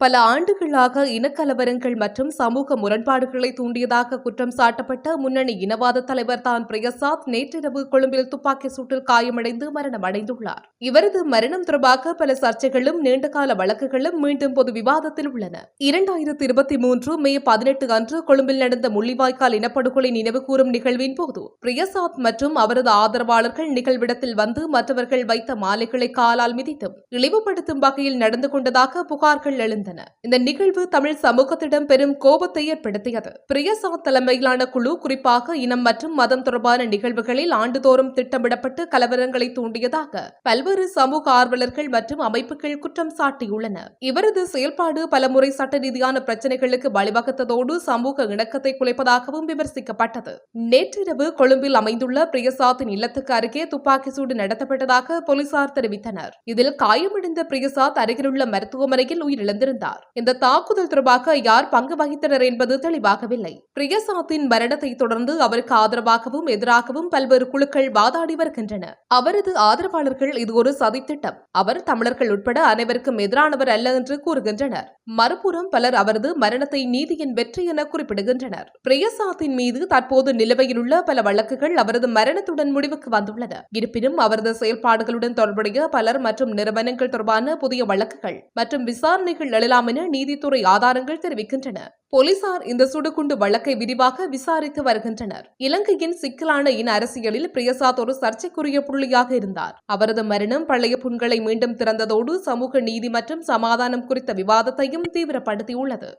பல ஆண்டுகளாக இனக்கலவரங்கள் மற்றும் சமூக முரண்பாடுகளை தூண்டியதாக குற்றம் சாட்டப்பட்ட முன்னணி இனவாத தலைவர் தான் பிரசாத் நேற்றிரவு கொழும்பில் துப்பாக்கி சூட்டில் காயமடைந்து மரணமடைந்துள்ளார். இவரது மரணம் தொடர்பாக பல சர்ச்சைகளும் நீண்டகால வழக்குகளும் மீண்டும் பொது விவாதத்தில் உள்ளன. 2023 மே 18 அன்று கொழும்பில் நடந்த முள்ளிவாய்க்கால் இனப்படுகொலை நினைவுகூரும் நிகழ்வின் போது பிரசாத் மற்றும் அவரது ஆதரவாளர்கள் நிகழ்விடத்தில் வந்து மற்றவர்கள் வைத்த மாலைகளை காலால் மிதித்தும் இழிவுபடுத்தும் வகையில் நடந்து கொண்டதாக புகார்கள் எழுந்தன. இந்த நிகழ்வு தமிழ் சமூகத்திடம் பெரும் கோபத்தை ஏற்படுத்தியது. பிரசாத் தலைமையிலான குழு குறிப்பாக இனம் மற்றும் மதம் தொடர்பான நிகழ்வுகளில் ஆண்டுதோறும் திட்டமிடப்பட்டு கலவரங்களை தூண்டியதாக பல்வேறு சமூக ஆர்வலர்கள் மற்றும் அமைப்புகள் குற்றம் சாட்டியுள்ளன. இவரது செயல்பாடு பலமுறை சட்ட ரீதியான பிரச்சினைகளுக்கு வழிவகுத்ததோடு சமூக இணக்கத்தை குலைப்பதாகவும் விமர்சிக்கப்பட்டது. நேற்றிரவு கொழும்பில் அமைந்துள்ள பிரசாத்தின் இல்லத்துக்கு அருகே துப்பாக்கி சூடு நடத்தப்பட்டதாக போலீசார் தெரிவித்தனர். இதில் காயமடைந்த பிரசாத் அருகிலுள்ள மருத்துவமனையில் உயிரிழந்திருந்தார். இந்த தாக்குதல் தொடர்பாக யார் பங்கு வகித்தனர் என்பது தெளிவாகவில்லை. பிரசாத்தின் மரணத்தை தொடர்ந்து அவருக்கு ஆதரவாகவும் எதிராகவும் பல்வேறு குழுக்கள் வாதாடி வருகின்றன. அவரது ஆதரவாளர்கள் இது ஒரு சதித்திட்டம், அவர் தமிழர்கள் உட்பட அனைவருக்கும் எதிரானவர் அல்ல என்று கூறுகின்றனர். மறுபுறம் பலர் அவரது மரணத்தை நீதியின் வெற்றி என குறிப்பிடுகின்றனர். பிரசாத்தின் மீது தற்போது நிலுவையில் உள்ள பல வழக்குகள் அவரது மரணத்துடன் முடிவுக்கு வந்துள்ளன. இருப்பினும் அவரது செயல்பாடுகளுடன் தொடர்புடைய பலர் மற்றும் நிறுவனங்கள் தொடர்பான புதிய வழக்குகள் மற்றும் விசாரணைகள் எழலாம் என நீதித்துறை ஆதாரங்கள் தெரிவிக்கின்றன. போலீசார் இந்த சுடுகுண்டு வழக்கை விரிவாக விசாரித்து வருகின்றனர். இலங்கையின் சிக்கலான இன அரசியலில் பிரசாத் ஒரு சர்ச்சைக்குரிய புள்ளியாக இருந்தார். அவரது மரணம் பழைய புண்களை மீண்டும் திறந்ததோடு சமூக நீதி மற்றும் சமாதானம் குறித்த விவாதத்தையும் தீவிரப்படுத்தியுள்ளது.